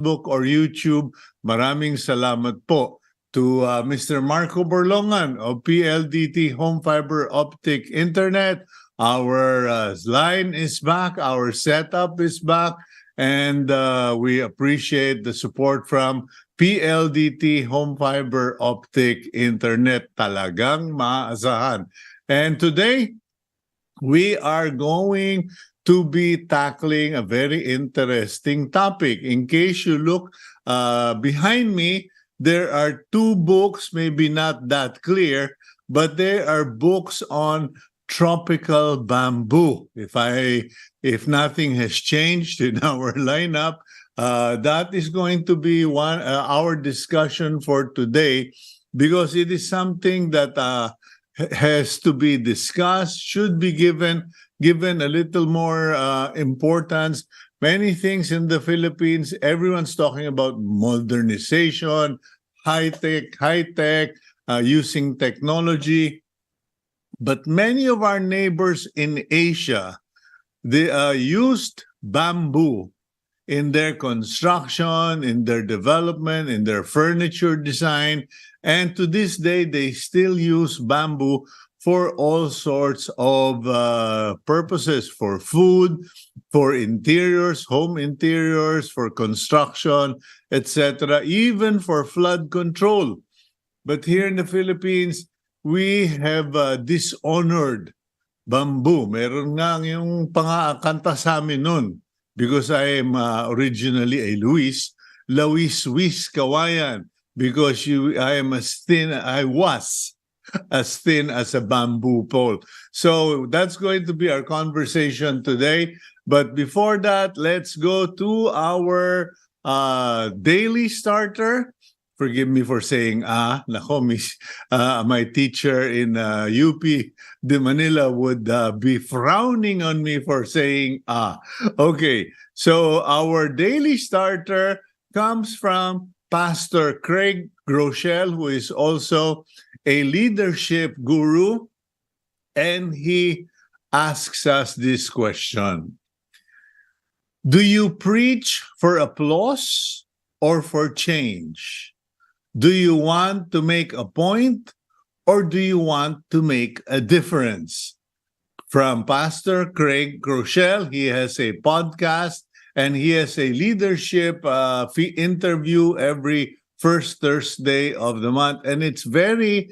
Facebook or YouTube. Maraming salamat po to Mr. Marco Borlongan of PLDT Home Fiber Optic Internet. Our line is back, our setup is back, and we appreciate the support from PLDT Home Fiber Optic Internet. Talagang maasahan. And today, we are going to be tackling a very interesting topic. In case you look behind me, there are two books, maybe not that clear, but they are books on tropical bamboo. If nothing has changed in our lineup, that is going to be our discussion for today, because it is something that has to be discussed, should be given a little more importance. Many things in the Philippines, everyone's talking about modernization, high-tech, using technology. But many of our neighbors in Asia, they used bamboo in their construction, in their development, in their furniture design. And to this day, they still use bamboo for all sorts of purposes, for food, for interiors, home interiors, for construction, etc., even for flood control. But here in the Philippines, we have dishonored bamboo. Meron nga yung pangakanta sa amin nun, because I am originally a Luis, Lawis-wis kawayan, because I was as thin as a bamboo pole. So that's going to be our conversation today. But before that, let's go to our daily starter. Forgive me for saying nako, my teacher in UP de Manila would be frowning on me for saying Okay, so our daily starter comes from Pastor Craig Groeschel, who is also a leadership guru, and he asks us this question: do you preach for applause or for change? Do you want to make a point, or do you want to make a difference? From Pastor Craig Groeschel, he has a podcast and he has a leadership interview every first Thursday of the month. And it's very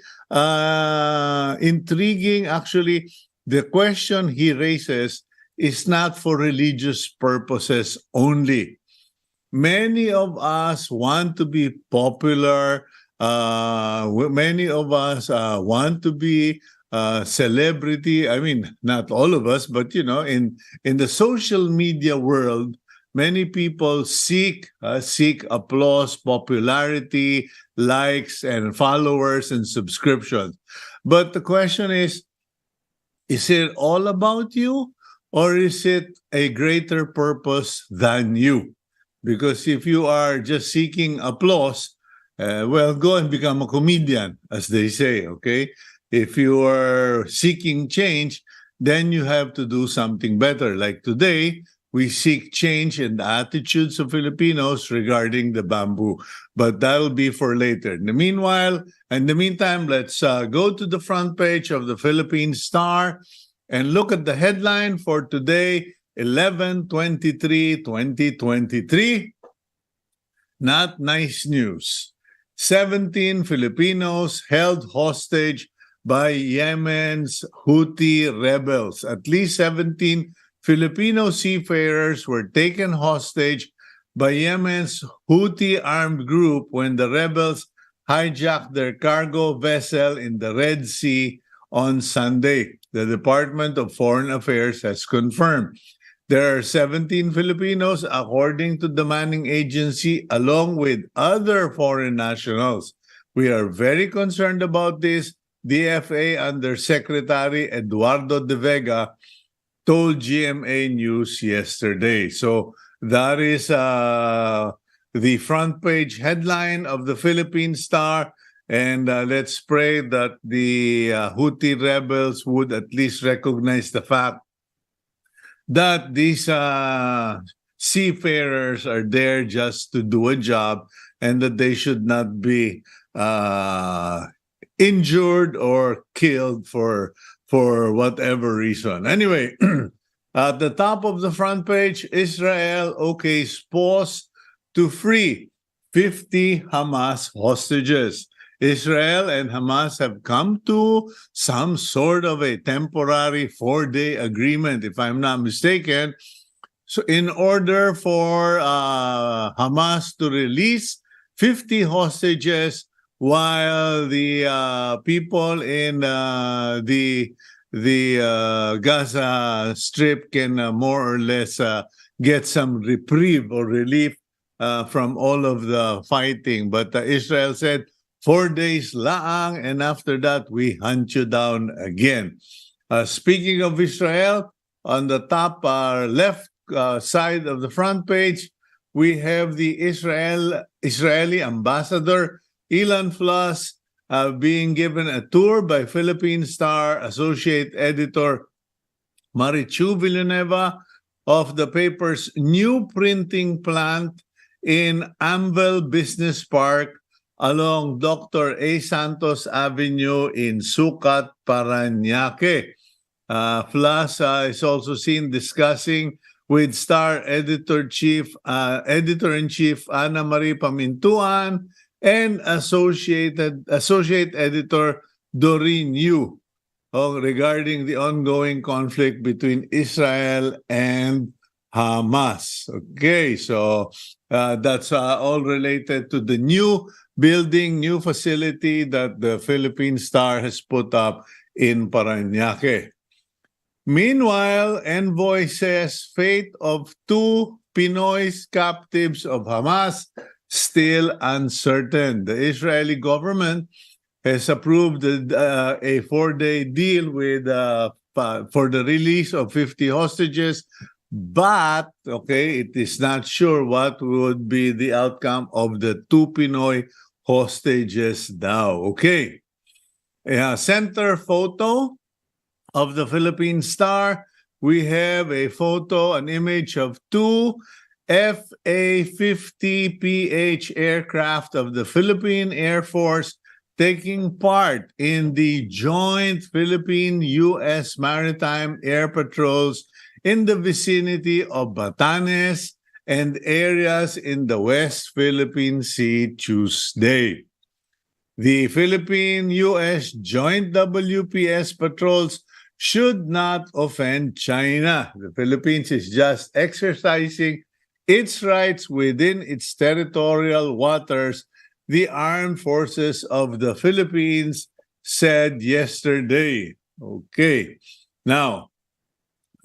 intriguing. Actually, the question he raises is not for religious purposes only. Many of us want to be popular. Many of us want to be celebrity. I mean, not all of us, but in the social media world, many people seek applause, popularity, likes, and followers and subscriptions. But the question is it all about you, or is it a greater purpose than you? Because if you are just seeking applause, well, go and become a comedian, as they say, okay? If you are seeking change, then you have to do something better. Like today, we seek change in the attitudes of Filipinos regarding the bamboo. But that'll be for later. In the meantime, let's go to the front page of the Philippine Star and look at the headline for today, 11/23/2023. Not nice news. 17 Filipinos held hostage by Yemen's Houthi rebels. At least 17 Filipino seafarers were taken hostage by Yemen's Houthi armed group when the rebels hijacked their cargo vessel in the Red Sea on Sunday. The Department of Foreign Affairs has confirmed. There are 17 Filipinos, according to the Manning Agency, along with other foreign nationals. We are very concerned about this. DFA Undersecretary Eduardo De Vega told GMA News yesterday. So that is the front page headline of the Philippine Star. And let's pray that the Houthi rebels would at least recognize the fact that these seafarers are there just to do a job and that they should not be injured or killed for whatever reason. Anyway, at the top of the front page, Israel okays pause to free 50 Hamas hostages. Israel and Hamas have come to some sort of a temporary 4-day agreement, if I'm not mistaken. So in order for Hamas to release 50 hostages while the people in the Gaza Strip can more or less get some reprieve or relief from all of the fighting. But Israel said 4 days laang, and after that we hunt you down again. Speaking of Israel, on the top left side of the front page, we have the Israeli ambassador Ilan Flass being given a tour by Philippine Star associate editor Marichu Villanueva of the paper's new printing plant in Amvel Business Park along Dr. A. Santos Avenue in Sucat, Parañaque. Flass is also seen discussing with Star Editor-in-Chief Ana Marie Pamintuan and Associate Editor Doreen Yu regarding the ongoing conflict between Israel and Hamas. Okay, so that's all related to the new building, new facility that the Philippine Star has put up in Parañaque. Meanwhile, envoy says fate of 2 Pinoy captives of Hamas still uncertain. The Israeli government has approved a 4-day deal with for the release of 50 hostages, but it is not sure what would be the outcome of the 2 Pinoy hostages now. Okay, center photo of the Philippine Star, we have a photo, an image of 2 FA-50PH aircraft of the Philippine Air Force taking part in the joint Philippine-U.S. maritime air patrols in the vicinity of Batanes and areas in the West Philippine Sea Tuesday. The Philippine-U.S. joint WPS patrols should not offend China. The Philippines is just exercising its rights within its territorial waters, the armed forces of the Philippines said yesterday. Okay. Now,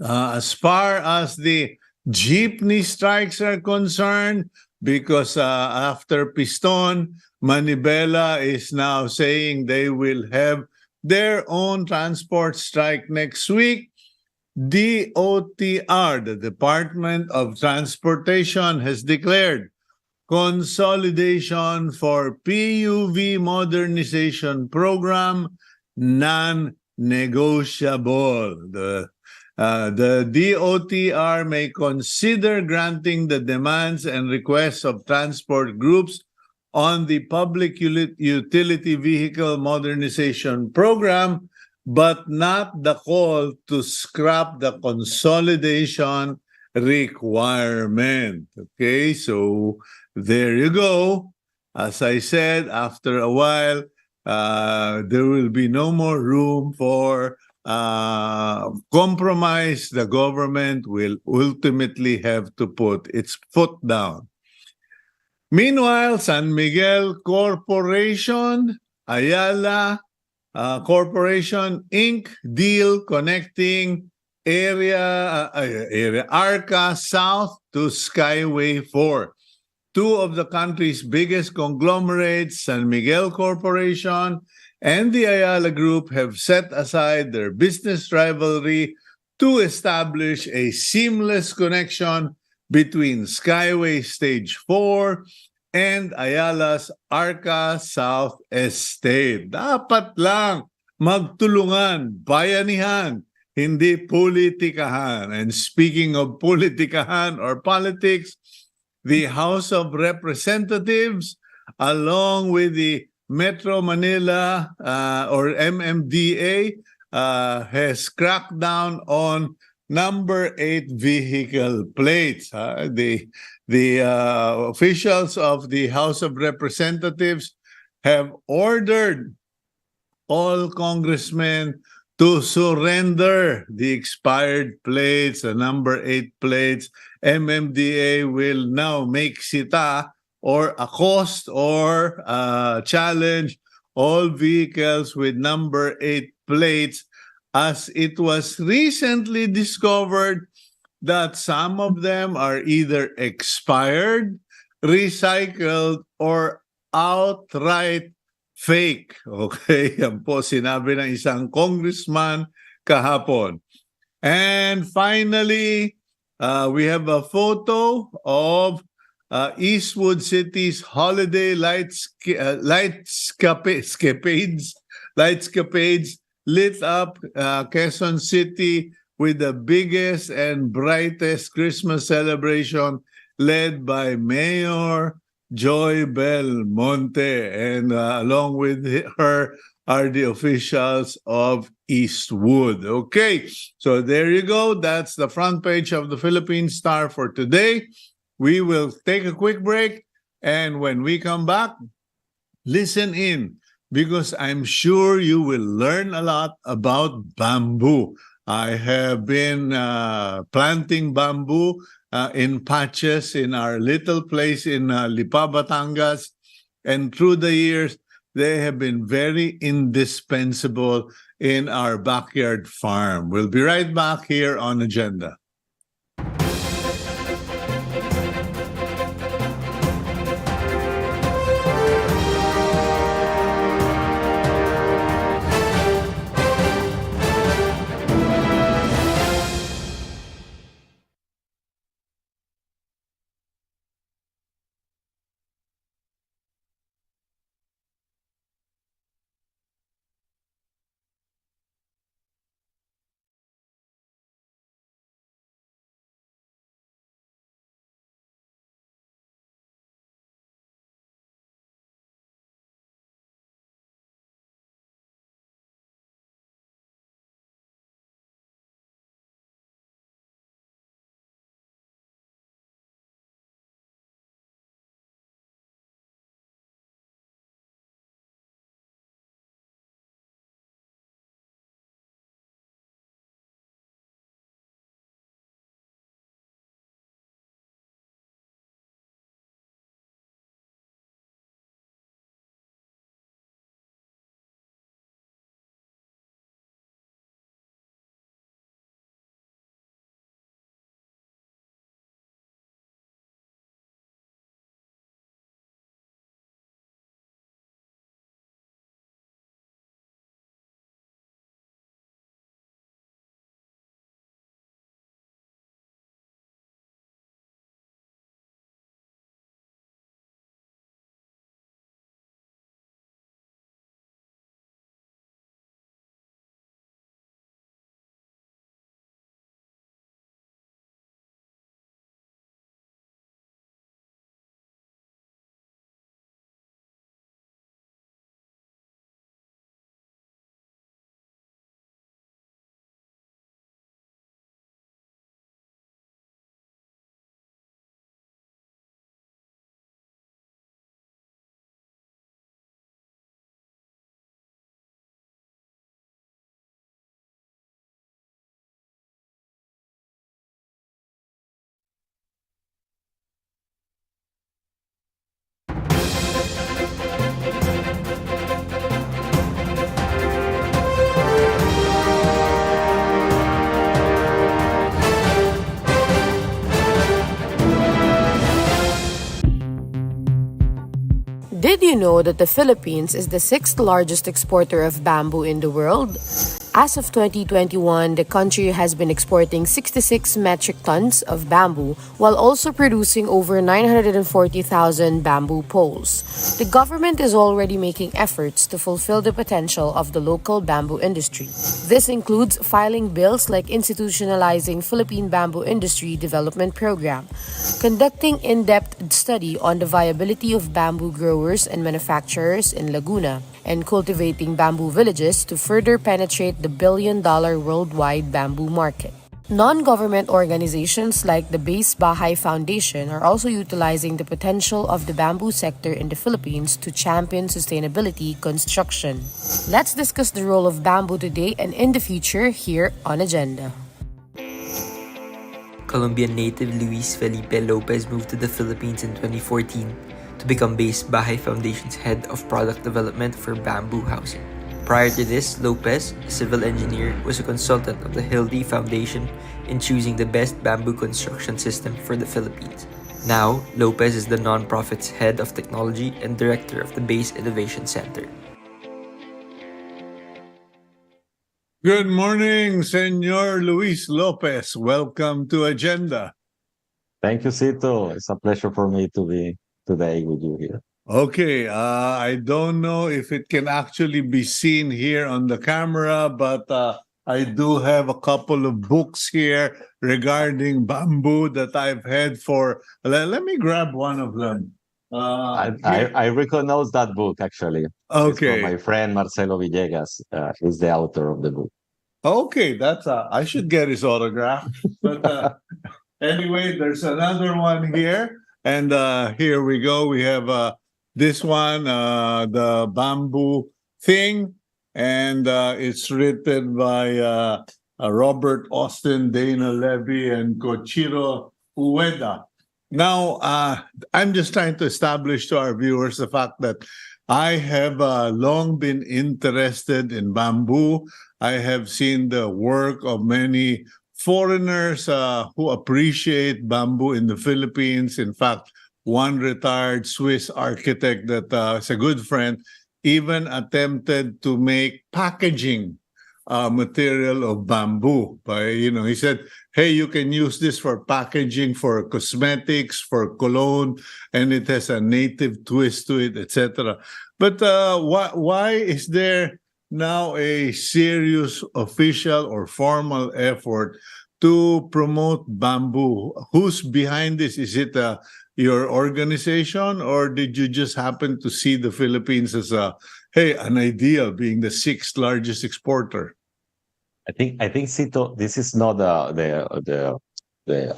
as far as the jeepney strikes are concerned, because after Piston, Manibela is now saying they will have their own transport strike next week. DOTR, the Department of Transportation, has declared consolidation for PUV modernization program non-negotiable. The DOTR may consider granting the demands and requests of transport groups on the Public Utility Vehicle Modernization Program, but not the call to scrap the consolidation requirement. Okay, so there you go. As I said, after a while, there will be no more room for compromise. The government will ultimately have to put its foot down. Meanwhile, San Miguel Corporation, Ayala Corporation Inc. deal connecting Arca South to Skyway 4. 2 of the country's biggest conglomerates, San Miguel Corporation and the Ayala Group, have set aside their business rivalry to establish a seamless connection between Skyway Stage 4 and Ayala's Arca South Estate. Dapat lang magtulungan, bayanihan, hindi politikahan. And speaking of politikahan or politics, the House of Representatives, along with the Metro Manila or MMDA, has cracked down on number 8 vehicle plates. The officials of the House of Representatives have ordered all congressmen to surrender the expired plates, the number 8 plates. MMDA will now make sita or accost or challenge all vehicles with number 8 plates, as it was recently discovered that some of them are either expired, recycled, or outright fake. Okay, yan po sinabi ng isang congressman kahapon. And finally, we have a photo of Eastwood City's holiday lightscapades lit up Quezon City with the biggest and brightest Christmas celebration led by Mayor Joy Belmonte, and along with her are the officials of Eastwood. Okay, so there you go. That's the front page of the Philippine Star for today. We will take a quick break, and when we come back, listen in, because I'm sure you will learn a lot about bamboo. I have been planting bamboo in patches in our little place in Lipa, Batangas. And through the years, they have been very indispensable in our backyard farm. We'll be right back here on Agenda. Did you know that the Philippines is the 6th largest exporter of bamboo in the world? As of 2021, the country has been exporting 66 metric tons of bamboo while also producing over 940,000 bamboo poles. The government is already making efforts to fulfill the potential of the local bamboo industry. This includes filing bills like institutionalizing Philippine Bamboo Industry Development Program, conducting in-depth study on the viability of bamboo growers and manufacturers in Laguna, and cultivating bamboo villages to further penetrate the billion-dollar worldwide bamboo market. Non-government organizations like the Bahay Foundation are also utilizing the potential of the bamboo sector in the Philippines to champion sustainability construction. Let's discuss the role of bamboo today and in the future here on Agenda. Colombian native Luis Felipe Lopez moved to the Philippines in 2014 to become Bahay Foundation's head of product development for bamboo housing. Prior to this, Lopez, a civil engineer, was a consultant of the Hildy Foundation in choosing the best bamboo construction system for the Philippines. Now, Lopez is the nonprofit's head of technology and director of the Base Innovation Center. Good morning, Senor Luis Lopez. Welcome to Agenda. Thank you, Cito. It's a pleasure for me to be today with you here. Okay, I don't know if it can actually be seen here on the camera, but I do have a couple of books here regarding bamboo that I've had for. Let me grab one of them. I recognize that book, actually. It's Okay. from my friend Marcelo Villegas. He's the author of the book. Okay, that's I should get his autograph. But anyway, there's another one here, and here we go. We have this one, the bamboo thing, and it's written by Robert Austin, Dana Levy, and Koichiro Ueda. Now, I'm just trying to establish to our viewers the fact that I have long been interested in bamboo. I have seen the work of many foreigners who appreciate bamboo in the Philippines. In fact, one retired Swiss architect that is a good friend even attempted to make packaging material of bamboo. He said, hey, you can use this for packaging, for cosmetics, for cologne, and it has a native twist to it, etc. But why is there now a serious official or formal effort to promote bamboo? Who's behind this? Is it your organization, or did you just happen to see the Philippines as an ideal, being the sixth largest exporter? I think, Cito, this is not the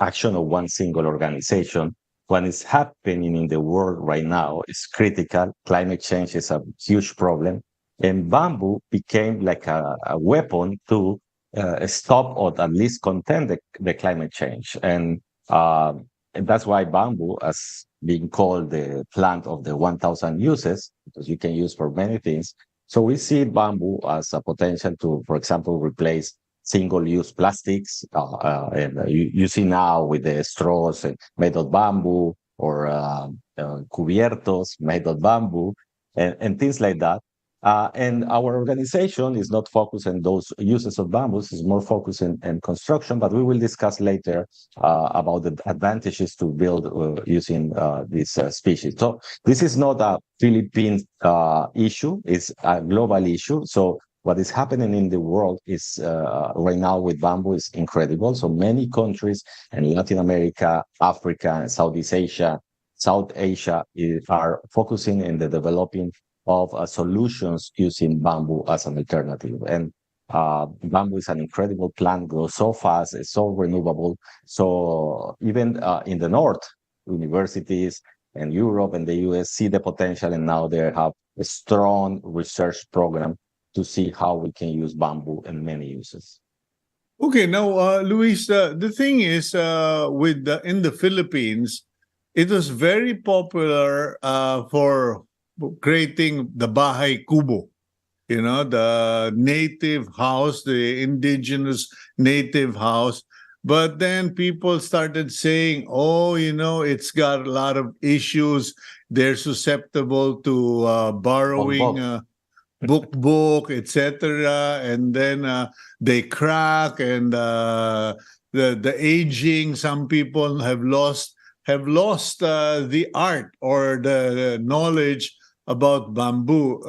action of one single organization. What is happening in the world right now is critical. Climate change is a huge problem, and bamboo became like a weapon to stop or at least contain the climate change. And that's why bamboo has been called the plant of the 1,000 uses, because you can use for many things. So we see bamboo as a potential to, for example, replace single-use plastics. And you see now with the straws made of bamboo, or cubiertos made of bamboo, and things like that. And our organization is not focused on those uses of bamboos, it's more focused in construction, but we will discuss later about the advantages to build using this species. So this is not a Philippine issue, it's a global issue. So what is happening in the world is right now with bamboo is incredible. So many countries in Latin America, Africa, and South Asia are focusing in the developing of solutions using bamboo as an alternative. And bamboo is an incredible plant, grows so fast, it's so renewable. So even in the north, universities and Europe and the US see the potential, and now they have a strong research program to see how we can use bamboo in many uses. Okay, now, Luis, the thing is, in the Philippines, it was very popular for creating the Bahay Kubo, the native house, the indigenous native house. But then people started saying, it's got a lot of issues. They're susceptible to borrowing. book, etc., and then they crack, and the aging. Some people have lost the art or the knowledge about bamboo.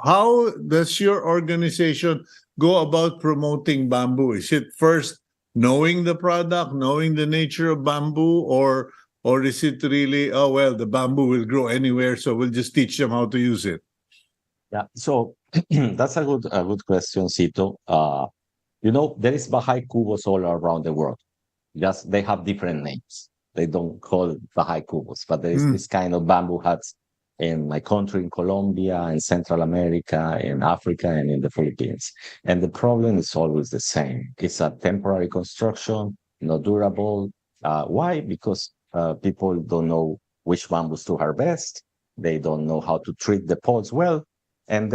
How does your organization go about promoting bamboo? Is it first knowing the product, knowing the nature of bamboo, or is it really, oh well, the bamboo will grow anywhere, so we'll just teach them how to use it? Yeah. So that's a good question, Cito. There is Bahay cubos all around the world. Just they have different names. They don't call it Bahay cubos, but there is Mm. this kind of bamboo huts in my country, in Colombia, in Central America, in Africa, and in the Philippines. And the problem is always the same. It's a temporary construction, not durable. Why? Because people don't know which bamboos to harvest. They don't know how to treat the pods well. And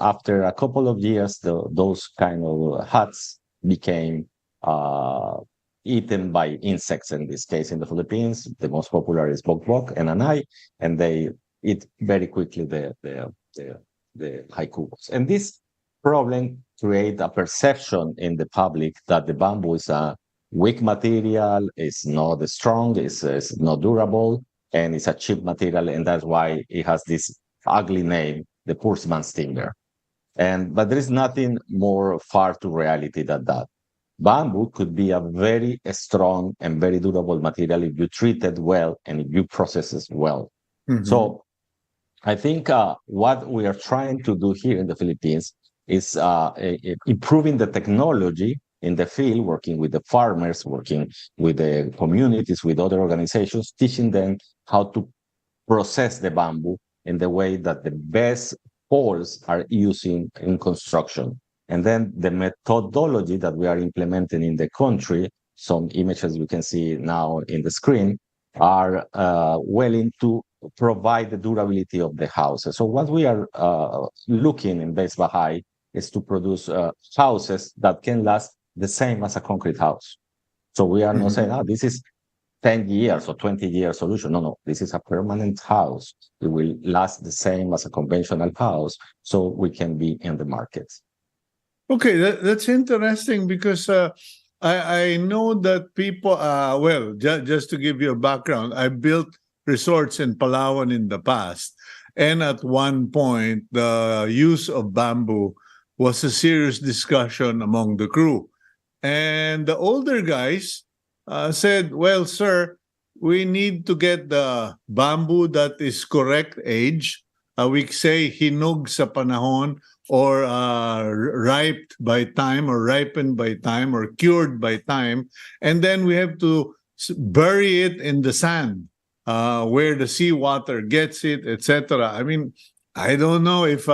after a couple of years, those kind of huts became uh, eaten by insects. In this case, in the Philippines, the most popular is bok and anay, and they eat very quickly the haikubos. And this problem create a perception in the public that the bamboo is a weak material, is not strong, is not durable, and it's a cheap material, and that's why it has this ugly name, the poor man's timber. But there is nothing more far to reality than that. Bamboo could be a very strong and very durable material if you treat it well and if you process it well. Mhm. So I think what we are trying to do here in the Philippines is improving the technology in the field, working with the farmers, working with the communities, with other organizations, teaching them how to process the bamboo in the way that the best poles are using in construction. And then the methodology that we are implementing in the country, some images you can see now in the screen, are willing to provide the durability of the houses. So what we are looking in Base Bahay is to produce houses that can last the same as a concrete house. So we are not saying, this is 10 years or 20-year solution. No, no, this is a permanent house. It will last the same as a conventional house, so we can be in the market. Okay, that's interesting because I know that people, well, just to give you a background, I built resorts in Palawan in the past. And at one point, the use of bamboo was a serious discussion among the crew. And the older guys said, well, sir, we need to get the bamboo that is correct age. We say hinog sa panahon, or ripened by time, or ripened by time, or cured by time. And then we have to bury it in the sand where the seawater gets it, etc. I mean, I don't know if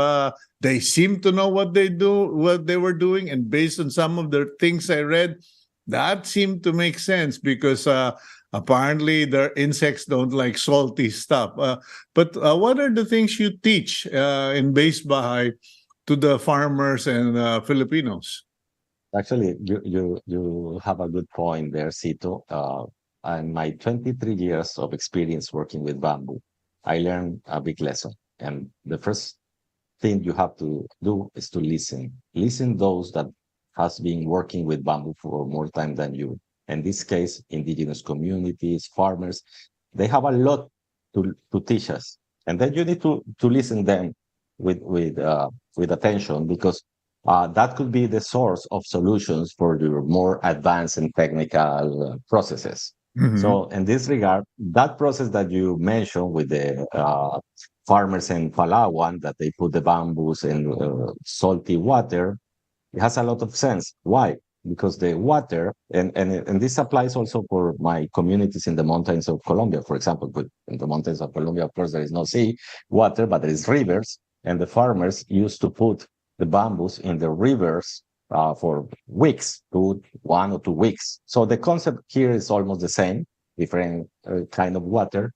they seem to know what they were doing. And based on some of the things I read, that seemed to make sense because apparently the insects don't like salty stuff. But what are the things you teach in Base Bahay to the farmers and Filipinos? Actually, you have a good point there, Cito. And my 23 years of experience working with bamboo, I learned a big lesson. And the first thing you have to do is to listen. Listen those that has been working with bamboo for more time than you. In this case, indigenous communities, farmers, they have a lot to teach us. And then you need to listen them with attention, because that could be the source of solutions for your more advanced and technical processes. Mhm. So in this regard, that process that you mentioned with the farmers in Palawan, that they put the bamboos in salty water, it has a lot of sense. Why? Because the water, and this applies also for my communities in the mountains of Colombia, for example. But in the mountains of Colombia, of course, there is no sea water, but there is rivers, and the farmers used to put the bamboos in the rivers for weeks, 1 or 2 weeks. So the concept here is almost the same, different kind of water.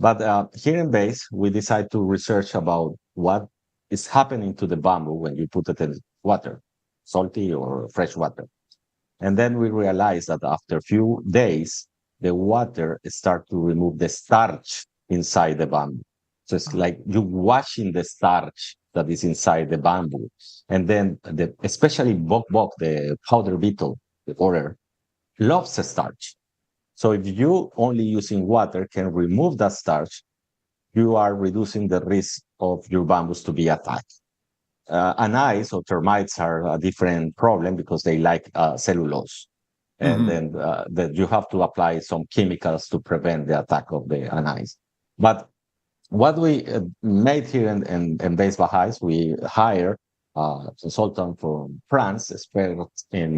But here in Base, we decide to research about what is happening to the bamboo when you put it in water, salty or fresh water. And then we realize that after a few days, the water start to remove the starch inside the bamboo. So it's like you washing the starch that is inside the bamboo. And then especially bok, the powder beetle, the borer, loves starch. So if you only using water can remove that starch, you are reducing the risk of your bamboos to be attacked. Anies or termites are a different problem because they like cellulose. And Mhm. then that you have to apply some chemicals to prevent the attack of the anies. But what we made here in Base Bahais, we hire a consultant from France, expert in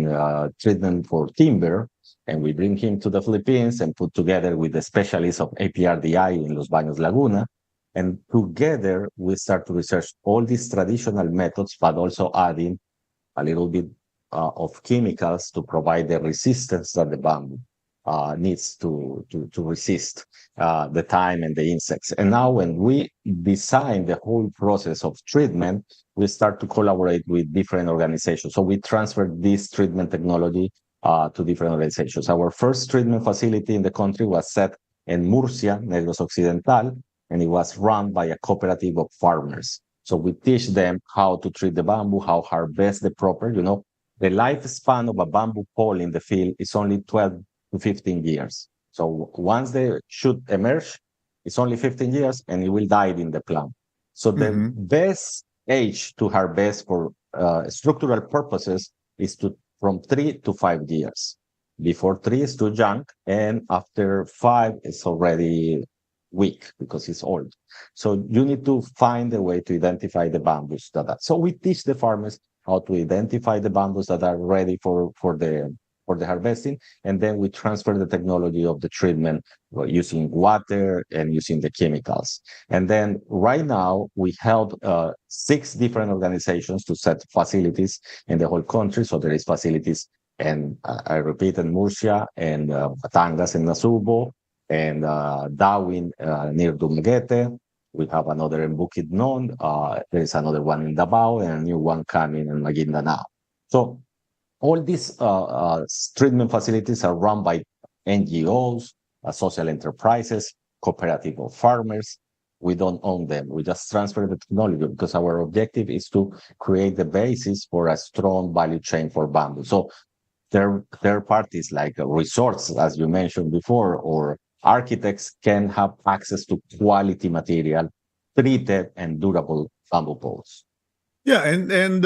treatment for timber, and we bring him to the Philippines and put together with the specialists of APRDI in Los Baños Laguna. And together we start to research all these traditional methods, but also adding a little bit of chemicals to provide the resistance that the bamboo needs to resist the time and the insects. And now when we design the whole process of treatment, we start to collaborate with different organizations. So we transfer this treatment technology to different organizations. Our first treatment facility in the country was set in Murcia, Negros Occidental, and it was run by a cooperative of farmers. So we teach them how to treat the bamboo, how harvest the proper, the lifespan of a bamboo pole in the field is only 12 to 15 years. So once they should emerge, it's only 15 years and it will die in the plant. So the Mhm. best age to harvest for structural purposes is from 3 to 5 years. Before 3 is too young, and after 5 it's already weak because it's old. So you need to find a way to identify the bamboos So we teach the farmers how to identify the bamboos that are ready for the harvesting, and then we transfer the technology of the treatment using water and using the chemicals. And then right now we help 6 different organizations to set facilities in the whole country. So there is facilities, and I repeat, in Murcia and Batangas and Nasubo, and Darwin near Dumaguete. We have another in Bukidnon. There is another one in Davao and a new one coming in Maguindanao. So all these treatment facilities are run by NGOs, social enterprises, cooperative of farmers. We don't own them. We just transfer the technology because our objective is to create the basis for a strong value chain for bamboo. So third parties like resorts, as you mentioned before, or architects can have access to quality material, treated and durable bamboo poles. Yeah, and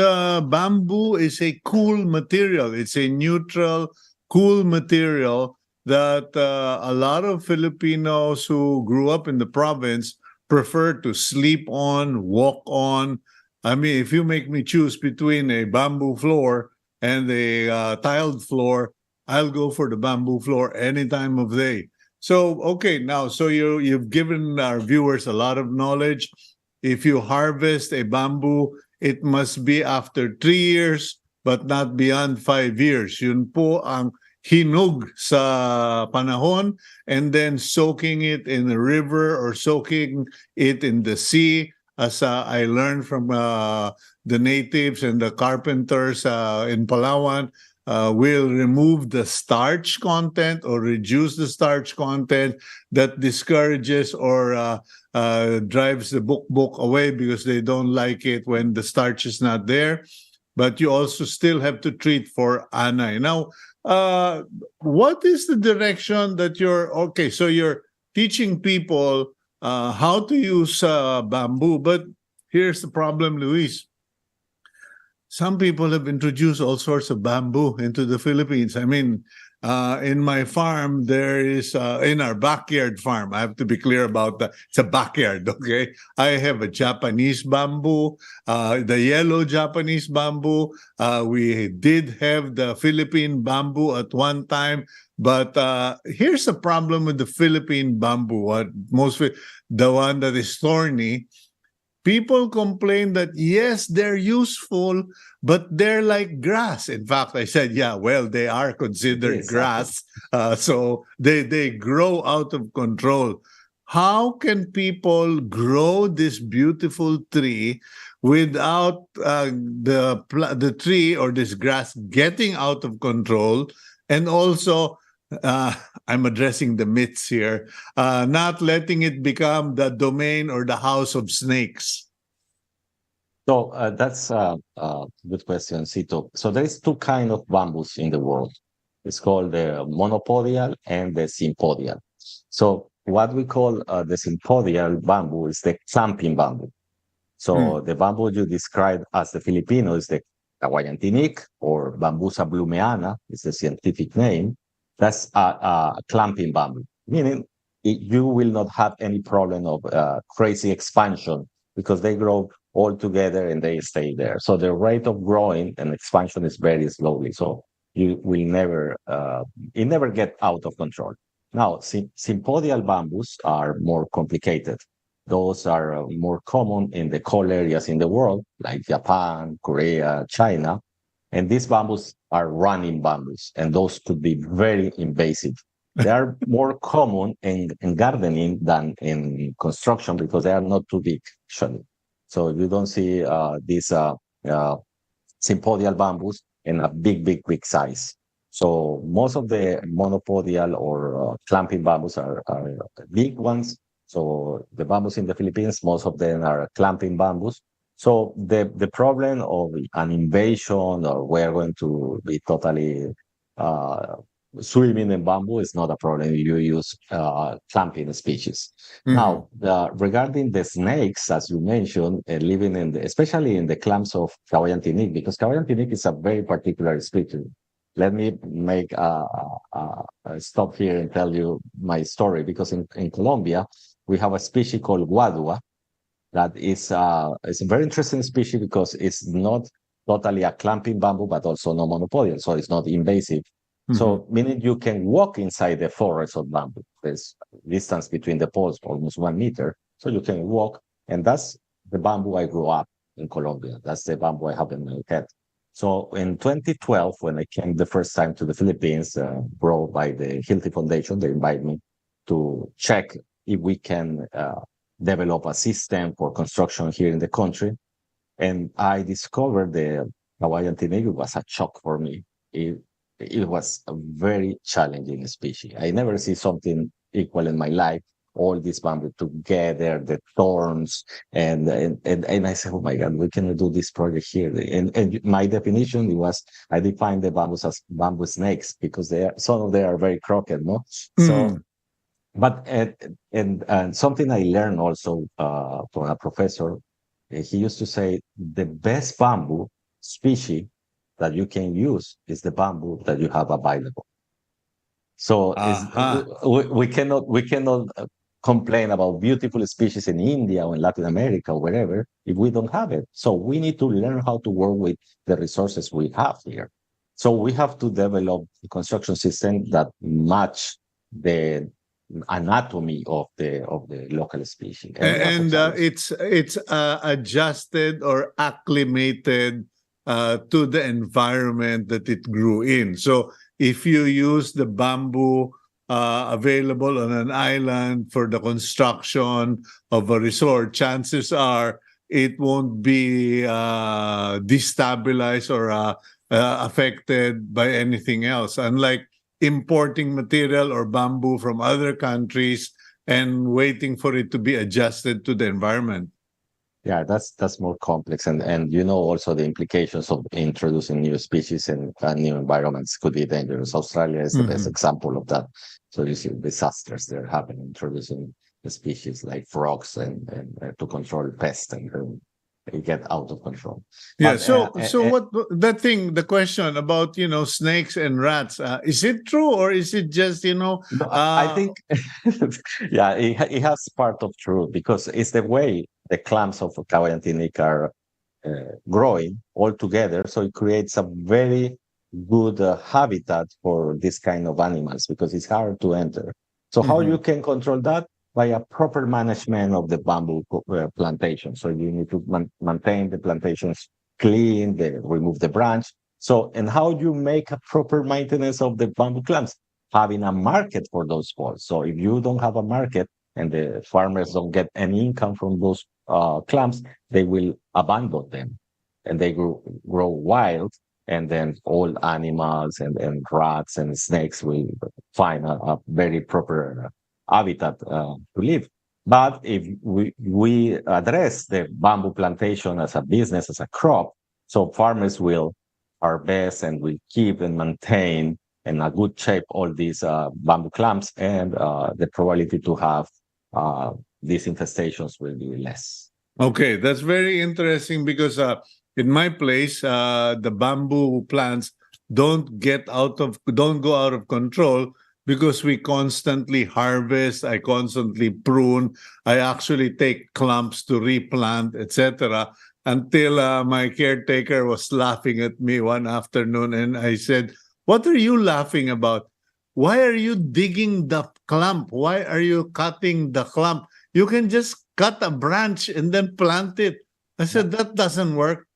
bamboo is a cool material. It's a neutral, cool material that a lot of Filipinos who grew up in the province prefer to sleep on, walk on. I mean, if you make me choose between a bamboo floor and a tiled floor, I'll go for the bamboo floor any time of day. So, okay, now, so you've given our viewers a lot of knowledge. If you harvest a bamboo, it must be after 3 years, but not beyond 5 years. Yun po ang hinug sa panahon, and then soaking it in the river or soaking it in the sea. As I learned from the natives and the carpenters in Palawan, will remove the starch content or reduce the starch content that discourages or drives the book away because they don't like it when the starch is not there. But you also still have to treat for anay. Now, what is the direction that so you're teaching people how to use bamboo, but here's the problem, Luis. Some people have introduced all sorts of bamboo into the Philippines. I mean, in my farm, there is, in our backyard farm, I have to be clear about that. It's a backyard, okay? I have a Japanese bamboo, the yellow Japanese bamboo. We did have the Philippine bamboo at one time. But here's the problem with the Philippine bamboo. The one that is thorny. People complain that, yes, they're useful, but they're like grass. In fact, I said, yeah, well, they are considered Exactly. grass. So they grow out of control. How can people grow this beautiful tree without the tree or this grass getting out of control? And also, I'm addressing the myths here, not letting it become the domain or the house of snakes. So that's a good question, Cito. So there is two kind of bamboos in the world. It's called the monopodial and the sympodial. So what we call the sympodial bamboo is the clamping bamboo. So Mm. the bamboo you described as the Filipino is the Kawayan tinik or Bambusa blumeana is the scientific name. That's a clamping bamboo, meaning you will not have any problem of crazy expansion because they grow all together and they stay there. So the rate of growing and expansion is very slowly. So you will never, it never get out of control. Now, sympodial bamboos are more complicated. Those are more common in the cold areas in the world, like Japan, Korea, China. And these bamboos are running bamboos, and those could be very invasive. They are more common in gardening than in construction because they are not too big, actually. So you don't see these sympodial bamboos in a big size. So most of the monopodial or clamping bamboos are big ones. So the bamboos in the Philippines, most of them are clamping bamboos. So the problem of an invasion or we're going to be totally uh, swimming in bamboo is not a problem if you use clamping species. Mhm. Now, regarding the snakes, as you mentioned, living in especially in the clumps of Kawayan tinik, because Kawayan tinik is a very particular species. Let me make a stop here and tell you my story, because in Colombia, we have a species called guadua that is a very interesting species because it's not totally a clamping bamboo, but also no monopodial, so it's not invasive. Mhm. So meaning you can walk inside the forest of bamboo. There's distance between the poles, almost 1 meter, so you can walk, and that's the bamboo I grew up in Colombia. That's the bamboo I have in my head. So in 2012, when I came the first time to the Philippines, brought by the Hilti Foundation, they invited me to check if we can develop a system for construction here in the country. And I discovered the Hawaiian tinig. It was a shock for me. It was a very challenging species. I never see something equal in my life. All these bamboo together, the thorns, and I said, oh my God, we cannot do this project here. And my definition was I defined the bamboos as bamboo snakes because some of them are very crooked, no? So Mm. but and something I learned also from a professor, he used to say the best bamboo species that you can use is the bamboo that you have available. So Aha. we cannot complain about beautiful species in India or in Latin America or wherever if we don't have it. So we need to learn how to work with the resources we have here. So we have to develop a construction system that match the anatomy of the local species, and it was a And challenge. it's adjusted or acclimated to the environment that it grew in. So if you use the bamboo available on an island for the construction of a resort, chances are it won't be destabilized or affected by anything else. Unlike importing material or bamboo from other countries and waiting for it to be adjusted to the environment. Yeah, that's more complex, and also the implications of introducing new species and new environments could be dangerous. Australia is the best Mhm. example of that. So you see disasters that are happening introducing the species like frogs and to control pests, and they get out of control. Yeah. But So what that thing? The question about snakes and rats. Is it true or is it just no, I Uh, think, yeah, it has part of truth because it's the way the clams of Kawayantinik are growing all together. So it creates a very good habitat for this kind of animals because it's hard to enter. So how you mhm. can control that? By a proper management of the bamboo plantation. So you need to maintain the plantations clean, remove the branch. So, and how you make a proper maintenance of the bamboo clumps? Having a market for those poles. So if you don't have a market and the farmers don't get any income from those clumps, they will abandon them and they grow wild. And then all animals and rats and snakes will find a very proper habitat to live. But if we address the bamboo plantation as a business, as a crop, so farmers will harvest and will keep and maintain in a good shape all these bamboo clumps, and the probability to have uh, these infestations will be less. Okay, that's very interesting because in my place, the bamboo plants don't go out of control because we constantly harvest. I constantly prune. I actually take clumps to replant, etc. Until my caretaker was laughing at me one afternoon, and I said, "What are you laughing about? Why are you digging the clump? Why are you cutting the clump? You can just cut a branch and then plant it." I said, "That doesn't work.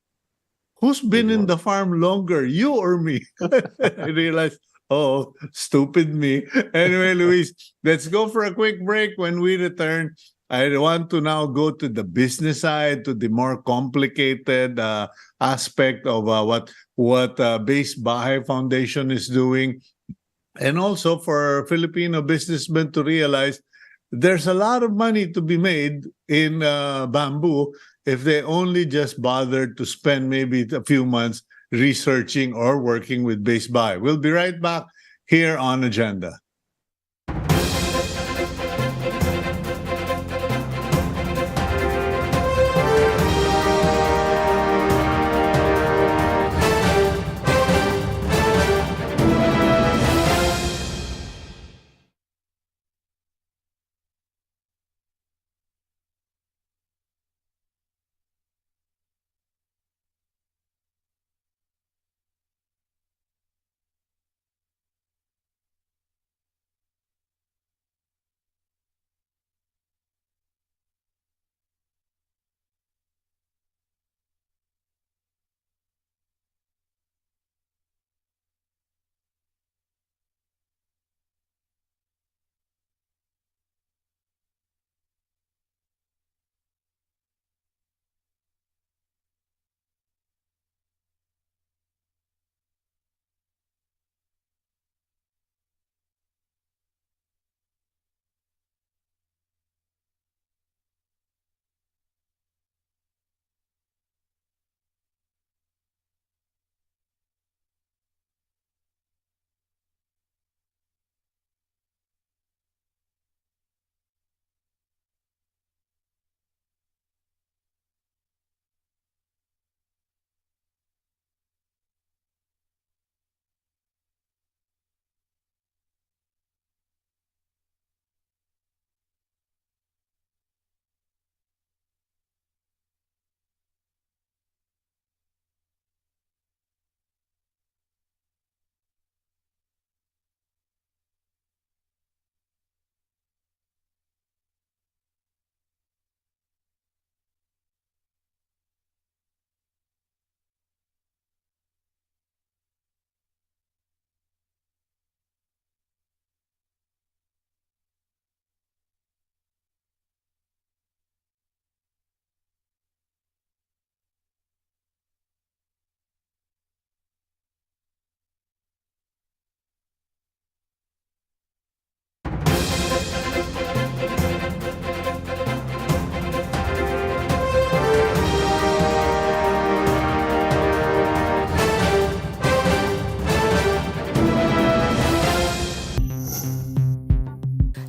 Who's been in the farm longer, you or me?" I realized, oh, stupid me. Anyway, Luis, let's go for a quick break. When we return, I want to now go to the business side, to the more complicated aspect of what Base Bahay Foundation is doing, and also for Filipino businessmen to realize there's a lot of money to be made in bamboo if they only just bothered to spend maybe a few months researching or working with Base Buy. We'll be right back here on Agenda.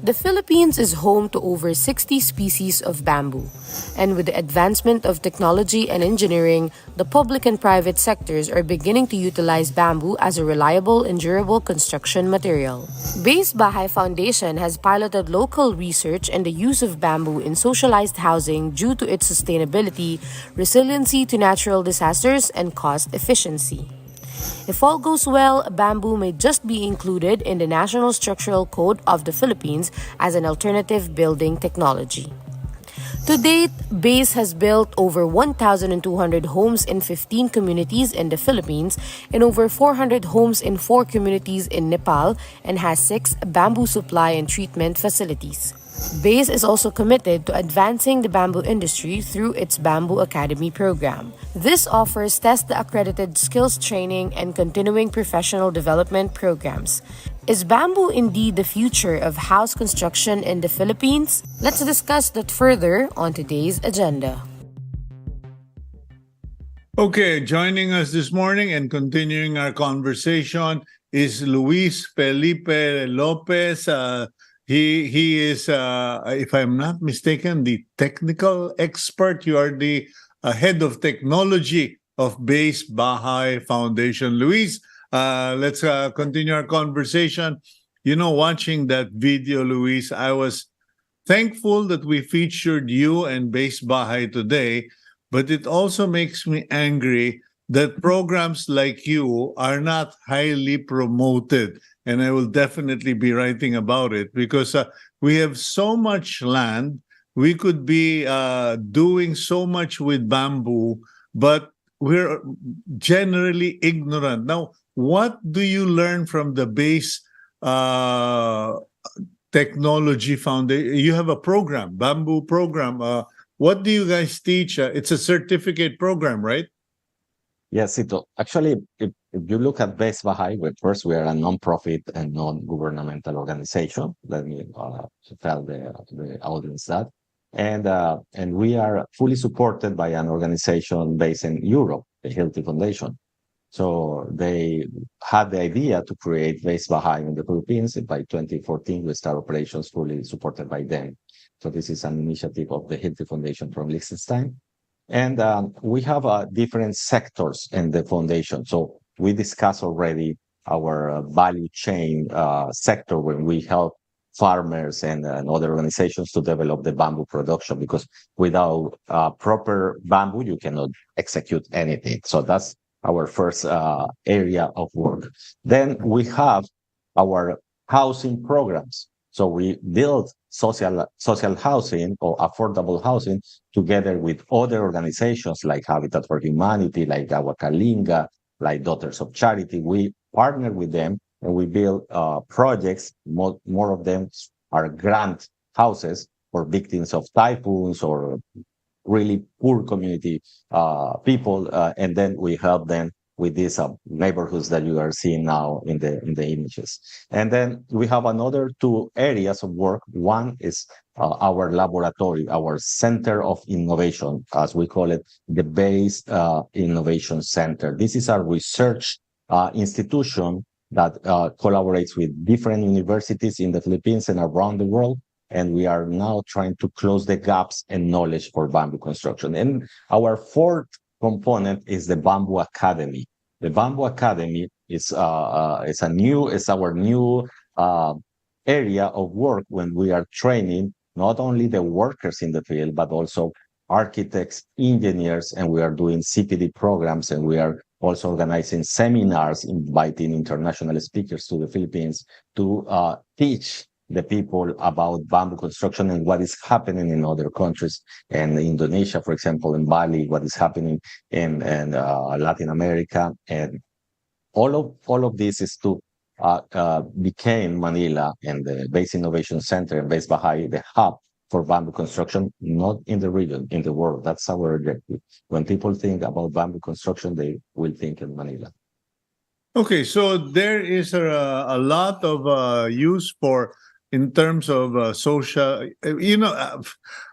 The Philippines is home to over 60 species of bamboo, and with the advancement of technology and engineering, the public and private sectors are beginning to utilize bamboo as a reliable and durable construction material. Base Bahay Foundation has piloted local research and the use of bamboo in socialized housing due to its sustainability, resiliency to natural disasters, and cost efficiency. If all goes well, bamboo may just be included in the National Structural Code of the Philippines as an alternative building technology. To date, BASE has built over 1,200 homes in 15 communities in the Philippines and over 400 homes in 4 communities in Nepal, and has 6 bamboo supply and treatment facilities. BASE is also committed to advancing the bamboo industry through its Bamboo Academy program. This offers TESDA-accredited skills training and continuing professional development programs. Is bamboo indeed the future of house construction in the Philippines? Let's discuss that further on today's agenda. Okay, joining us this morning and continuing our conversation is Luis Felipe Lopez. He is, if I'm not mistaken, the technical expert. You are the head of technology of Base Bahay Foundation. Luis, let's continue our conversation. You know, watching that video, Luis, I was thankful that we featured you and Base Bahay today, but it also makes me angry that programs like you are not highly promoted. And I will definitely be writing about it because we have so much land. We could be doing so much with bamboo, but we're generally ignorant. Now, what do you learn from the Base Technology Foundation? You have a program, bamboo program. What do you guys teach? It's a certificate program, right? Yes, Cito. Actually, if you look at Base Bahay, first we are a non-profit and non-governmental organization. Let me tell the audience that. And we are fully supported by an organization based in Europe, the Healthy Foundation. So they had the idea to create Base Bahay in the Philippines. By 2014, we start operations fully supported by them. So this is an initiative of the Healthy Foundation from Liechtenstein. And we have different sectors in the foundation. So we discussed already our value chain sector when we help farmers and other organizations to develop the bamboo production, because without proper bamboo, you cannot execute anything. So that's our first area of work. Then we have our housing programs. So we build social housing or affordable housing together with other organizations like Habitat for Humanity, like Awakalinga, like Daughters of Charity. We partner with them and we build projects. More of them are grant houses for victims of typhoons or really poor community people, and then we help them with these neighborhoods that you are seeing now in the images. And then we have another two areas of work. One is our laboratory, our center of innovation, as we call it, the Base Innovation Center. This is a research institution that collaborates with different universities in the Philippines and around the world. And we are now trying to close the gaps in knowledge for bamboo construction. And our fourth component is the Bamboo Academy. The Bamboo Academy is our new area of work when we are training not only the workers in the field, but also architects, engineers, and we are doing CPD programs, and we are also organizing seminars, inviting international speakers to the Philippines to teach the people about bamboo construction and what is happening in other countries, and Indonesia, for example, in Bali, what is happening in Latin America, and all of this is to became Manila and the Base Innovation Center and Base Bahay the hub for bamboo construction, not in the region, in the world. That's our objective. When people think about bamboo construction, they will think in Manila. Okay, so there is a lot of use for in terms of social.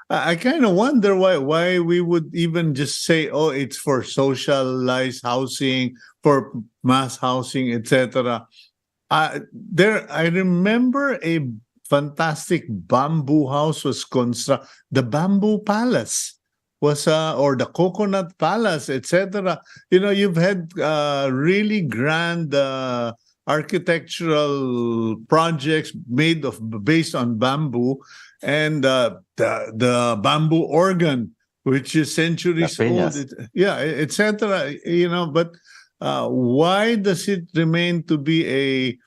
I kind of wonder why we would even just say, oh, it's for socialized housing, for mass housing, etc. I remember a fantastic bamboo house was constructed. The Bamboo Palace was, or the Coconut Palace, etc. You've had really grand architectural projects based on bamboo, and the bamboo organ, which is centuries old, etc. But why does it remain to be a,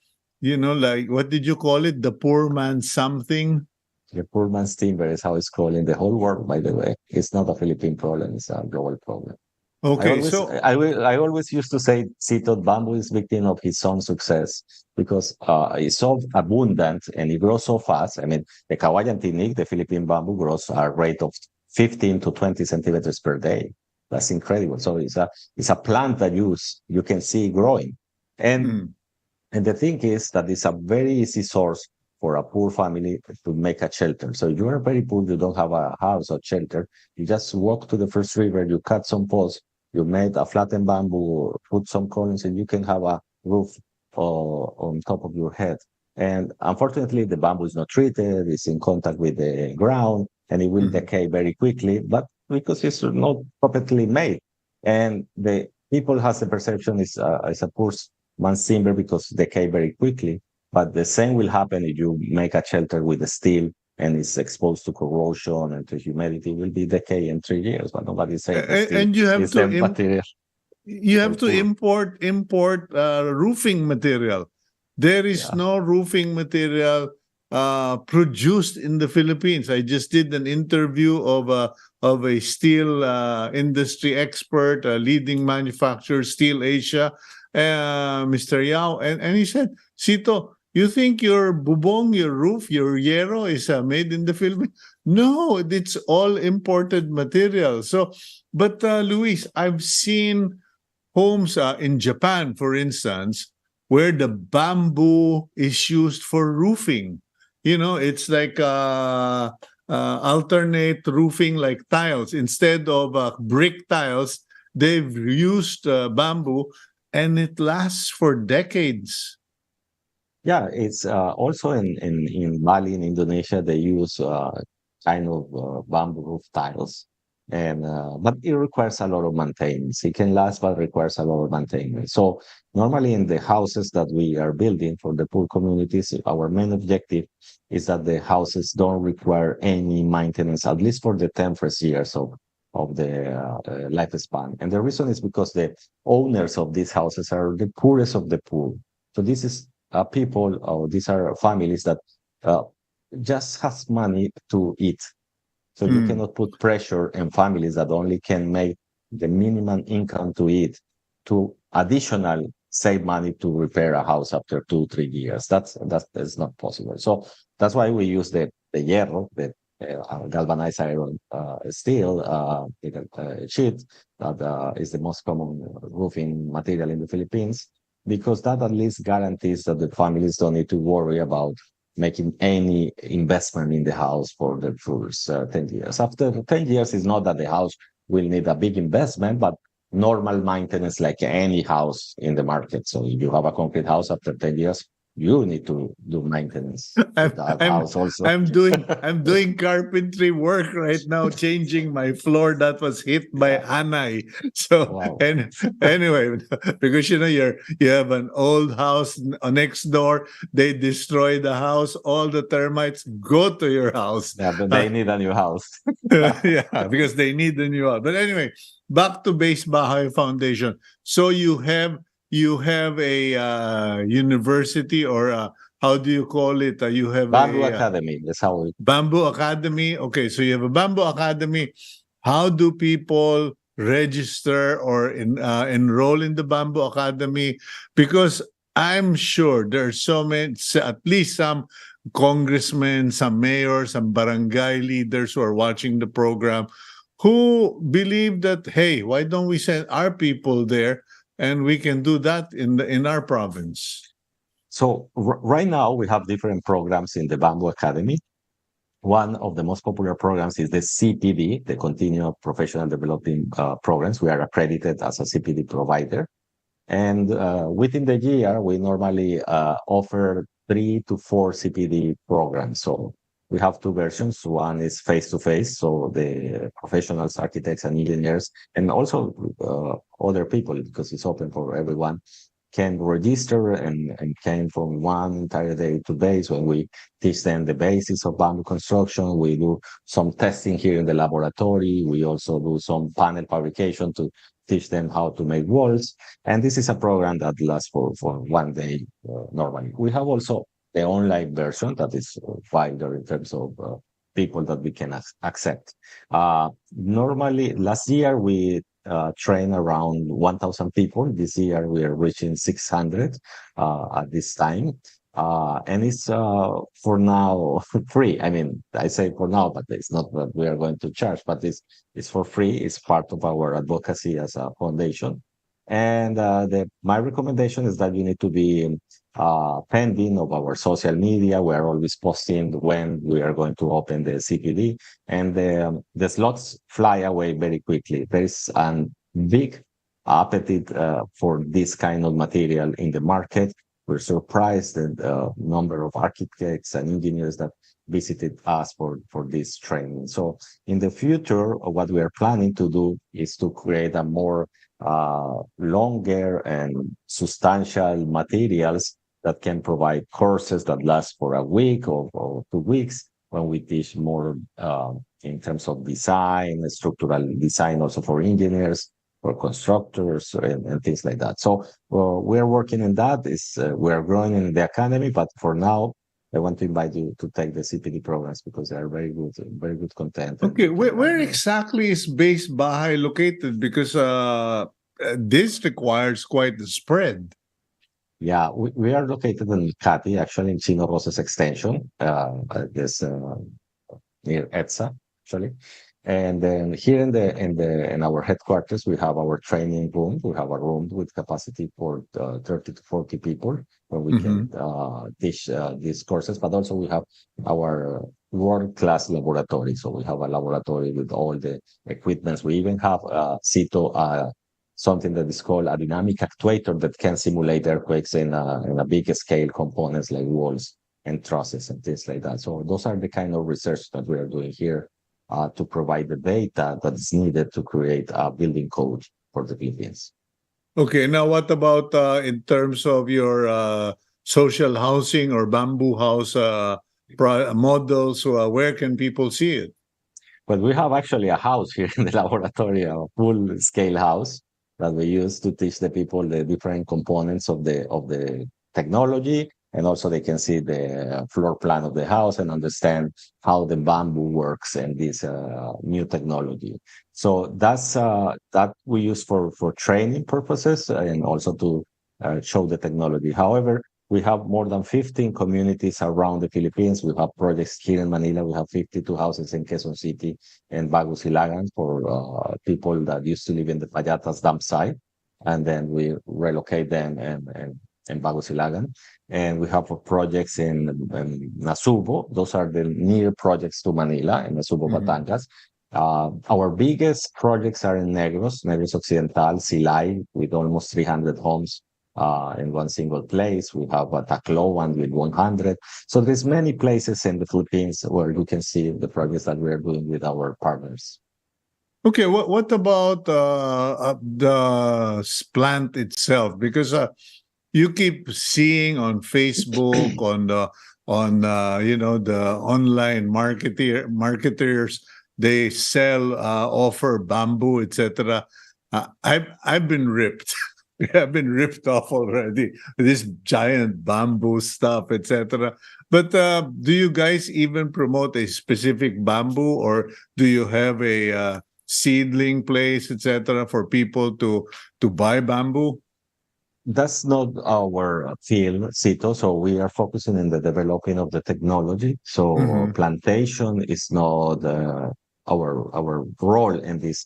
like, what did you call it, the poor man's something? The poor man's timber is how it's called in the whole world, by the way. It's not a Philippine problem, it's a global problem. Okay, so I always used to say Cito bamboo is victim of his own success because it's so abundant and it grows so fast. I mean, the Kawayan technique, the Philippine bamboo grows at a rate of 15 to 20 centimeters per day. That's incredible. So it's a plant that you can see growing. And mm, and the thing is that it's a very easy source for a poor family to make a shelter. So if you are very poor, you don't have a house or shelter, you just walk to the first river, you cut some posts, you made a flattened bamboo, put some columns, and you can have a roof on top of your head. And unfortunately, the bamboo is not treated, it's in contact with the ground, and it will mhm. decay very quickly, but because it's not properly made. And the people has the perception is a poor man's timber because decay very quickly. But the same will happen if you make a shelter with the steel and it's exposed to corrosion and to humidity, it will be decay in 3 years. But nobody say the steel And is the material you for have to poor. import roofing material. There is Yeah. no roofing material produced in the Philippines. I just did an interview of a steel industry expert, a leading manufacturer, Steel Asia, Mr. Yao, and he said, Sito, you think your bubong, your roof, your yero is made in the Philippines? No, it's all imported material. So, but Luis, I've seen homes in Japan, for instance, where the bamboo is used for roofing. You know, it's like alternate roofing like tiles. Instead of brick tiles, they've used bamboo and it lasts for decades. Yeah, it's also in Bali, in Indonesia, they use kind of bamboo roof tiles, and but it requires a lot of maintenance. It can last, but requires a lot of maintenance. So normally in the houses that we are building for the poor communities, our main objective is that the houses don't require any maintenance, at least for the 10 first years of the lifespan. And the reason is because the owners of these houses are the poorest of the poor. So this is people, or these are families that uh, just has money to eat. So you Hmm. cannot put pressure on families that only can make the minimum income to eat to additional save money to repair a house after 2, 3 years. That's not possible. So that's why we use the hierro, the galvanized iron steel sheet that is the most common roofing material in the Philippines, because that at least guarantees that the families don't need to worry about making any investment in the house for the first 10 years. After 10 years, it's not that the house will need a big investment, but normal maintenance like any house in the market. So if you have a concrete house after 10 years, you need to do maintenance to I'm that I'm house also. I'm doing carpentry work right now, changing my floor that was hit by Yeah. Anai. So Wow. and anyway, because you have an old house next door, they destroy the house, all the termites go to your house. Yeah, but Uh, they need a new house. yeah, because they need the new house. But anyway, back to Base Bahay Foundation. So you have a university or how do you call it? You have Bamboo a Academy. That's how we. bamboo academy. Okay, so you have a bamboo academy. How do people register or enroll in the bamboo academy? Because I'm sure there's so many, at least some congressmen, some mayors, some barangay leaders who are watching the program who believe that, hey, why don't we send our people there and we can do that in our province? So right now we have different programs in the Bamboo Academy. One of the most popular programs is the CPD, the Continual Professional Development Programs. We are accredited as a CPD provider. And within the year, we normally offer 3 to 4 CPD programs. So we have two versions. One is face-to-face, so the professionals, architects, and engineers, and also other people, because it's open for everyone, can register and came from one entire day to days when we teach them the basics of bamboo construction. We do some testing here in the laboratory. We also do some panel fabrication to teach them how to make walls. And this is a program that lasts for one day normally. We have also the online version that is wider in terms of people that we can accept. Normally, last year we train around 1,000 people. This year we are reaching 600 at this time. And it's for now free. I mean, I say for now, but it's not that we are going to charge, but it's for free. It's part of our advocacy as a foundation. And my recommendation is that you need to be pending of our social media. We are always posting when we are going to open the CPD, and the slots fly away very quickly. There is a big appetite for this kind of material in the market. We're surprised at the number of architects and engineers that visited us for this training. So in the future, what we are planning to do is to create a more longer and substantial materials that can provide courses that last for a week or 2 weeks, when we teach more in terms of design, structural design, also for engineers, for constructors, and things like that. So we're working in that. We're growing in the academy, but for now, I want to invite you to take the CPD programs because they are very good content. Okay, where exactly is base Bahay located? Because this requires quite the spread. Yeah, we are located in Cati, actually in Chino Rosas Extension, this near EDSA, actually. And then here in our headquarters, we have our training room. We have a room with capacity for 30 to 40 people, where we can teach these courses. But also we have our world-class laboratory. So we have a laboratory with all the equipments. We even have Cito, something that is called a dynamic actuator that can simulate earthquakes in a big scale components like walls and trusses and things like that. So those are the kind of research that we are doing here to provide the data that is needed to create a building code for the Philippines. Okay, now what about in terms of your social housing or bamboo house models? Where can people see it? But we have actually a house here in the laboratory, a full-scale house that we use to teach the people the different components of the technology, and also they can see the floor plan of the house and understand how the bamboo works and this new technology. So that's that we use for training purposes and also to show the technology. However, we have more than 15 communities around the Philippines. We have projects here in Manila. We have 52 houses in Quezon City and Bago Silagan for people that used to live in the Payatas dump site. And then we relocate them and Bago Silagan. And we have projects in Nasubo. Those are the near projects to Manila, in Nasubo, Batangas. Our biggest projects are in Negros Occidental, Silay, with almost 300 homes in one single place. We have a Tacloban with 100. So there's many places in the Philippines where you can see the projects that we're doing with our partners. Okay, what about the plant itself? Because you keep seeing on Facebook, on the online marketers, they sell offer bamboo, etc. I've been ripped. I've been ripped off already. This giant bamboo stuff, etc. But do you guys even promote a specific bamboo, or do you have a seedling place, etc., for people to buy bamboo? That's not our field, Cito. So we are focusing on the developing of the technology. So plantation is not our role in this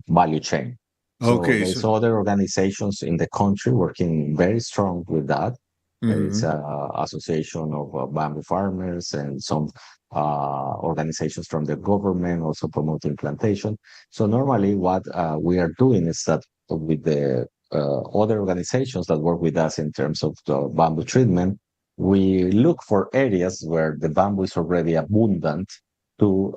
value chain. So Okay, there's other organizations in the country working very strong with that. It's an association of bamboo farmers and some organizations from the government also promoting plantation. So normally what we are doing is that with the other organizations that work with us in terms of the bamboo treatment, we look for areas where the bamboo is already abundant to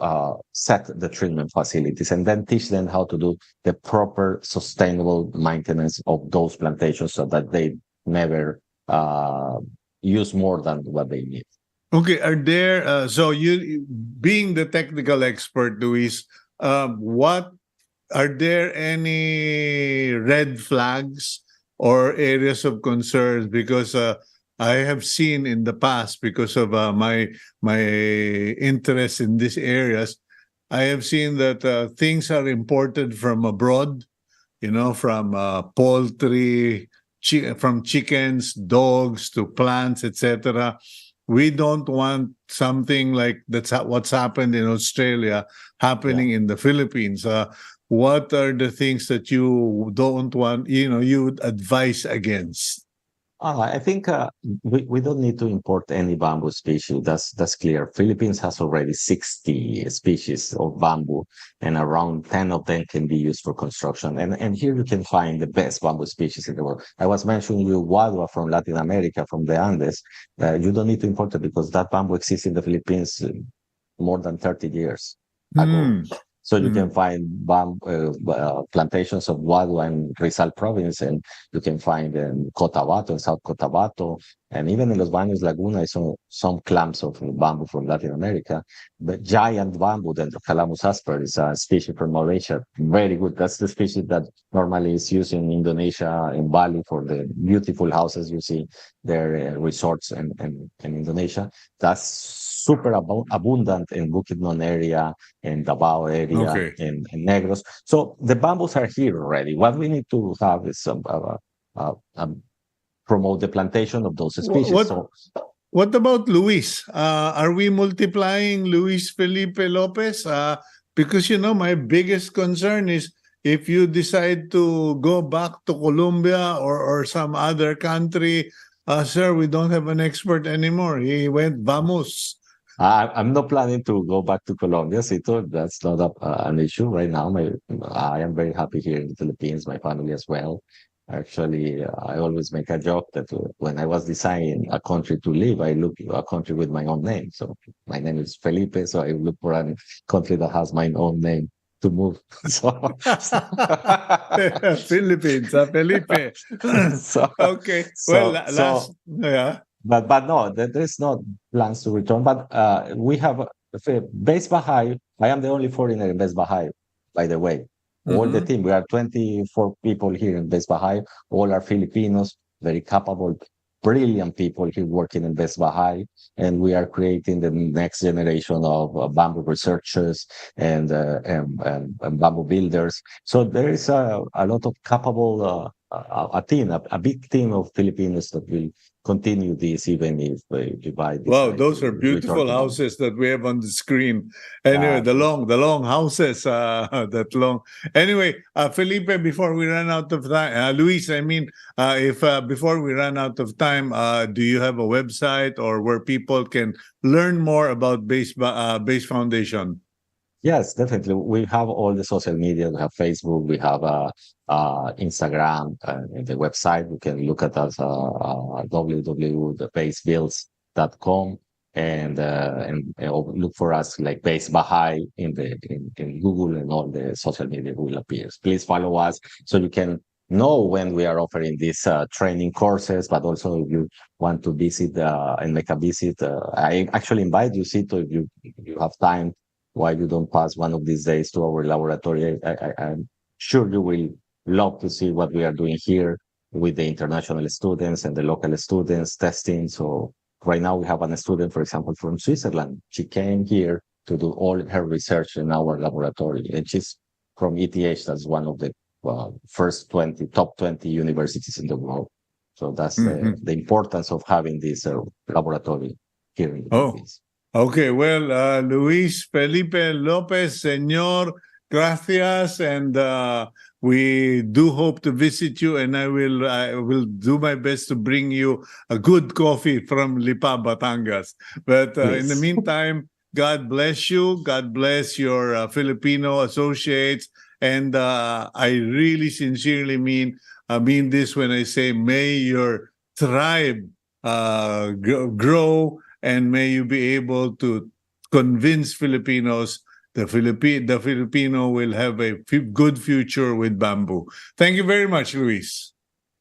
set the treatment facilities and then teach them how to do the proper sustainable maintenance of those plantations so that they never use more than what they need. Okay, are there so you being the technical expert, Luis, what are there any red flags or areas of concerns? Because I have seen in the past, because of my interest in these areas, I have seen that things are imported from abroad, from poultry, from chickens, dogs to plants, etc. We don't want something like what's happened in Australia happening in the Philippines. What are the things that you don't want, you would advise against? I think we don't need to import any bamboo species. That's clear. Philippines has already 60 species of bamboo, and around 10 of them can be used for construction. And here you can find the best bamboo species in the world. I was mentioning you guadua from Latin America, from the Andes. You don't need to import it because that bamboo exists in the Philippines more than 30 years ago. Hmm. So you can find plantations of guadua in Rizal province, and you can find in Cotabato, in South Cotabato, and even in Los Baños Laguna, some clumps of bamboo from Latin America. The giant bamboo, the Calamus asper, is a species from Malaysia. Very good. That's the species that normally is used in Indonesia, in Bali, for the beautiful houses you see there, resorts in Indonesia. That's super abundant in Bukidnon area, in Davao area, Okay. in Negros. So the bamboos are here already. What we need to have is promote the plantation of those species. What So what about Luis? Are we multiplying Luis Felipe Lopez? Because my biggest concern is if you decide to go back to Colombia or some other country, sir, we don't have an expert anymore. He went vamos. I'm not planning to go back to Colombia, Cito. That's not an issue right now. I am very happy here in the Philippines, my family as well. Actually, I always make a joke that when I was designing a country to live, I look a country with my own name. So my name is Felipe, so I look for a country that has my own name to move. So, Philippines, Felipe. so, Okay. Well, so, last, so yeah. but no, there's no plans to return. But we have Base Bahay. I am the only foreigner in Base Bahay, by the way. All the team, we are 24 people here in Base Bahay. All are Filipinos, very capable, brilliant people here working in Base Bahay. And we are creating the next generation of bamboo researchers and bamboo builders. So there is a lot of capable a team, a big team of Filipinos that will continue this even if I Wow, decide those to are return beautiful to Bangkok. houses that we have on the screen. Anyway, the long houses, that long. Anyway, Felipe, before we run out of time, Luis, I mean, if before we run out of time, do you have a website or where people can learn more about Base Foundation? Yes, definitely. We have all the social media. We have Facebook. We have Instagram, and the website. You can look at us www.basebuilds.com and look for us like Base Bahay in Google, and all the social media will appear. Please follow us so you can know when we are offering these training courses. But also, if you want to visit and make a visit, I actually invite you, Cito, if you have time. Why you don't pass one of these days to our laboratory? I'm sure you will love to see what we are doing here with the international students and the local students testing. So right now we have a student, for example, from Switzerland. She came here to do all her research in our laboratory, and she's from ETH. That's one of the first top 20 universities in the world. So that's the importance of having this laboratory here in the Philippines. Okay, well, Luis Felipe Lopez, Senor, gracias, and we do hope to visit you, and I will do my best to bring you a good coffee from Lipa, Batangas. But in the meantime, God bless you. God bless your Filipino associates, and I really sincerely mean this when I say, may your tribe grow. And may you be able to convince Filipinos the Filipino will have a good future with bamboo. Thank you very much, Luis.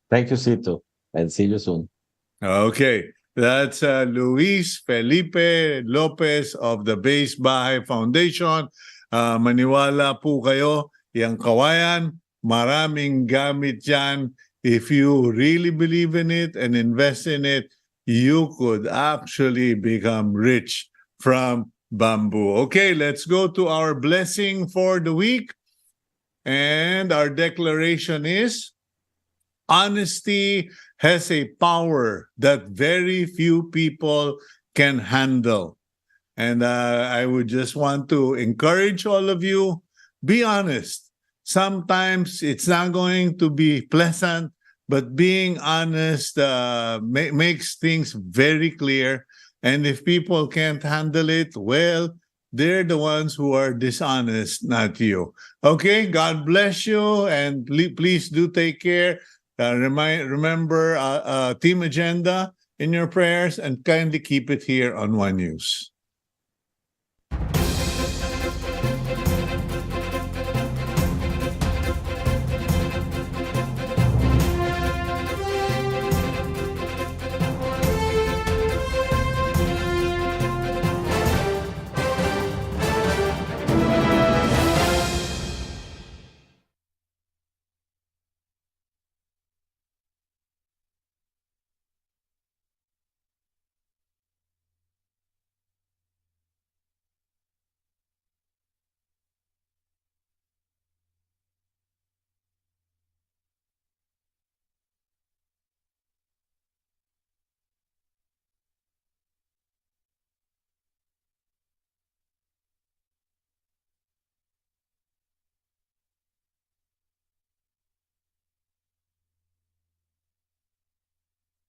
Thank you, Cito, and see you soon. Okay, that's Luis Felipe Lopez of the Base Bahay Foundation. Maniwala po kayo, yung kawayan, maraming gamit yan. If you really believe in it and invest in it, you could actually become rich from bamboo. Okay, let's go to our blessing for the week. And our declaration is, honesty has a power that very few people can handle. And I would just want to encourage all of you, be honest. Sometimes it's not going to be pleasant, but being honest makes things very clear. And if people can't handle it, well, they're the ones who are dishonest, not you. Okay, God bless you, and please do take care. Remember Team Agenda in your prayers, and kindly keep it here on One News.